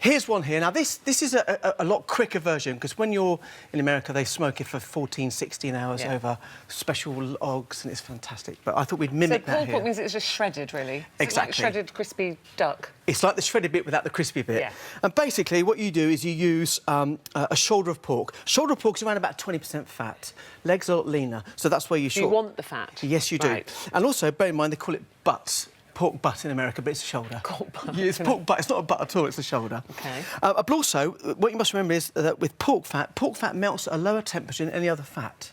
Here's one here. Now, this is a lot quicker version, because when you're in America, they smoke it for 14, 16 hours over special logs, and it's fantastic. But I thought we'd mimic that here. So pulled pork means it's just shredded, really? Exactly. Like shredded crispy duck? It's like the shredded bit without the crispy bit. Yeah. And basically, what you do is you use a shoulder of pork. Shoulder of pork is around about 20% fat. Legs are a lot leaner, so that's where you You want the fat? Yes, you do. Right. And also, bear in mind, they call it butts. Pork butt in America, but it's a shoulder. Pork butt. Yeah, it's pork butt. It's not a butt at all, it's a shoulder. OK. But also, what you must remember is that with pork fat melts at a lower temperature than any other fat.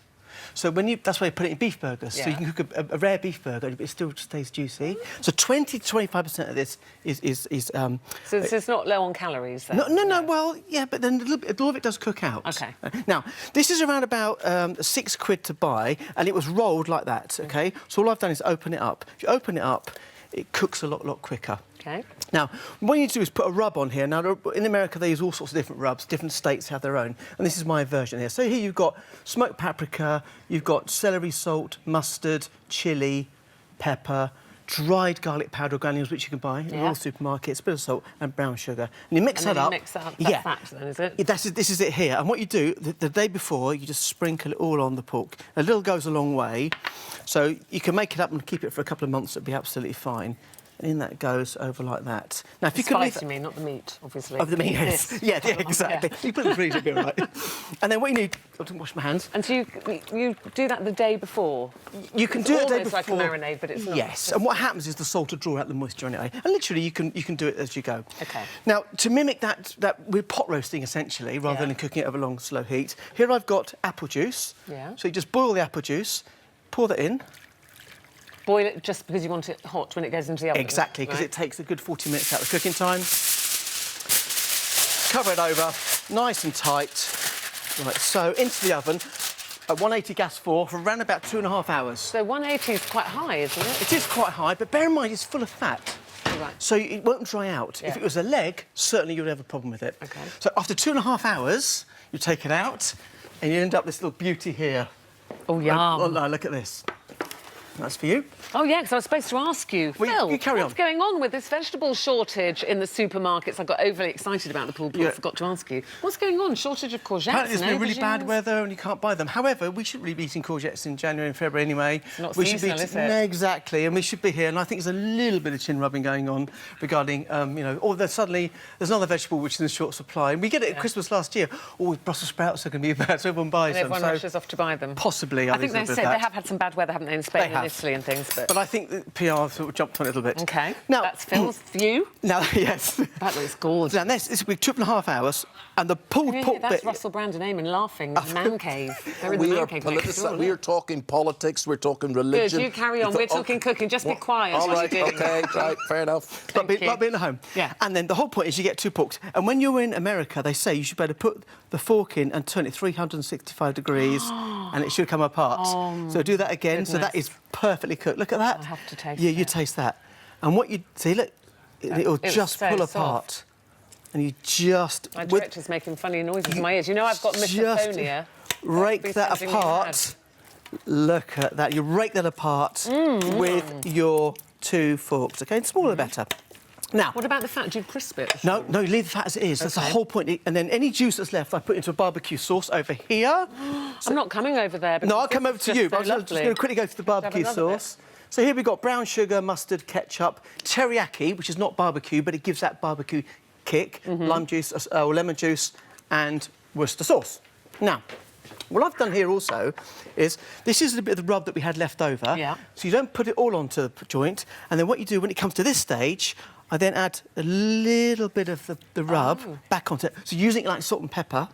So that's why you put it in beef burgers. Yeah. So you can cook a rare beef burger, but it still stays juicy. So 20 to 25% of this is so it's not low on calories, then? No, well, yeah, but then a lot of it does cook out. OK. Now, this is around about £6 to buy, and it was rolled like that, OK? So all I've done is open it up. If you open it up, it cooks a lot quicker. OK. Now, what you need to do is put a rub on here. Now, in America, they use all sorts of different rubs. Different states have their own. And this is my version here. So here you've got smoked paprika, you've got celery salt, mustard, chilli, pepper, dried garlic powder or granules, which you can buy in all supermarkets, a bit of salt and brown sugar. And you mix that up. Mix that up. That's fat, then, is it? This is it here. And what you do, the day before, you just sprinkle it all on the pork. A little goes a long way. So you can make it up and keep it for a couple of months. It'll be absolutely fine. And in that goes over like that. Now, if you can you mean, not the meat, obviously. Of the meat, yes. Yeah, exactly. You put it in the freezer, it'll be all right. And then what you need... I'll wash my hands. And so you do that the day before? You can do it the day before. It's almost like a marinade, but it's not. Yes, and what happens is the salt will draw out the moisture anyway. And literally, you can do it as you go. OK. Now, to mimic that we're pot roasting, essentially, rather than cooking it over long, slow heat, here I've got apple juice. Yeah. So you just boil the apple juice, pour that in. Boil it just because you want it hot when it goes into the oven? Exactly, because it takes a good 40 minutes out of cooking time. Cover it over, nice and tight. Right, so into the oven at 180 gas for around about 2.5 hours. So 180 is quite high, isn't it? It is quite high, but bear in mind it's full of fat. Right. So it won't dry out. Yeah. If it was a leg, certainly you'd have a problem with it. OK. So after 2.5 hours, you take it out and you end up this little beauty here. Oh, yum. Oh, no, look at this. That's for you. Oh, yeah, because I was supposed to ask you, Phil, you carry what's going on with this vegetable shortage in the supermarkets? I got overly excited about the pulled pork, forgot to ask you. What's going on? Shortage of courgettes? Apparently there's been really bad weather and you can't buy them. However, we shouldn't really be eating courgettes in January and February anyway. Not we seasonal, should be is it? No, exactly, and we should be here. And I think there's a little bit of chin rubbing going on regarding, you know, or there's another vegetable which is in short supply. And we get it at Christmas last year. Oh, Brussels sprouts are going to be bad, so everyone buys and them. Everyone rushes off to buy them. Possibly, I think they said they have had some bad weather, haven't they, in Spain and Italy and things. But I think that PR sort of jumped on it a little bit. OK. Now, that's Phil's view. Now, yes. That looks gorgeous. Now, this is 2.5 hours, and the pulled pork that's bit... Russell Brand and Eamon laughing. Man cave. They're in the man cave next door, we are talking politics, we're talking religion. Good, you carry on. We're talking cooking. Just be quiet. All right, OK, right, fair enough. Like being at home. Yeah. And then the whole point is you get 2 porks. And when you're in America, they say you should better put the fork in and turn it 365 degrees, and it should come apart. So do that again. Goodness. So that is perfectly cooked. Look at that. I have to taste you taste that. And what you see, look, it'll just pull apart. And you just... My director's making funny noises in my ears. You know I've got misophonia. Rake that apart. Look at that. You rake that apart with your 2 forks, OK? And smaller the better. Now... What about the fat? Do you crisp it? No, leave the fat as it is. That's the whole point. And then any juice that's left, I put into a barbecue sauce over here. I'm not coming over there. No, I'll come over to you, but I'm just going to quickly go to the barbecue sauce. So here we've got brown sugar, mustard, ketchup, teriyaki, which is not barbecue, but it gives that barbecue kick, lime juice or lemon juice, and Worcester sauce. Now, what I've done here also is, this is a bit of the rub that we had left over. Yeah. So you don't put it all onto the joint, and then what you do when it comes to this stage, I then add a little bit of the rub back onto it. So using it like salt and pepper,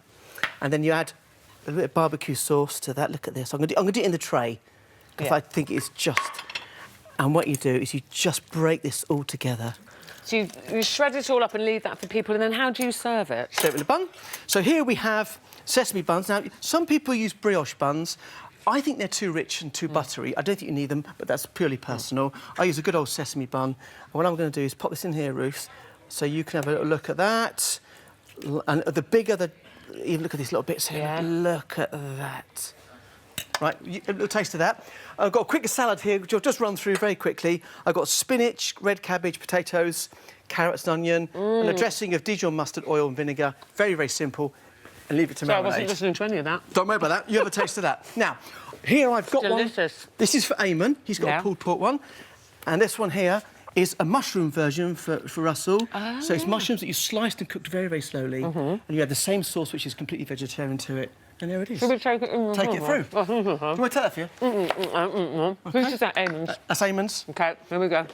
and then you add a bit of barbecue sauce to that. Look at this. I'm going to do it in the tray, because I think it's just... And what you do is you just break this all together. So you shred it all up and leave that for people, and then how do you serve it? Serve it in a bun. So here we have sesame buns. Now, some people use brioche buns. I think they're too rich and too buttery. I don't think you need them, but that's purely personal. I use a good old sesame bun. And what I'm going to do is pop this in here, Ruth, so you can have a little look at that. And the bigger the... Even look at these little bits here. Yeah. Look at that. Right, a little taste of that. I've got a quick salad here, which I'll just run through very quickly. I've got spinach, red cabbage, potatoes, carrots and onion, and a dressing of Dijon mustard, oil and vinegar. Very, very simple. And leave it to marinate. I wasn't listening to any of that. Don't worry about that. You have a taste of that. Now, here I've got Delicious. one. This is for Eamon. He's got a pulled pork one. And this one here is a mushroom version for Russell. Oh. So it's mushrooms that you sliced and cooked very, very slowly. And you add the same sauce, which is completely vegetarian, to it. And there it is. Should we take it in? Take it through. Do you want me to take that for you? Who's that, Eamon's? That's Eamon's. OK, here we go.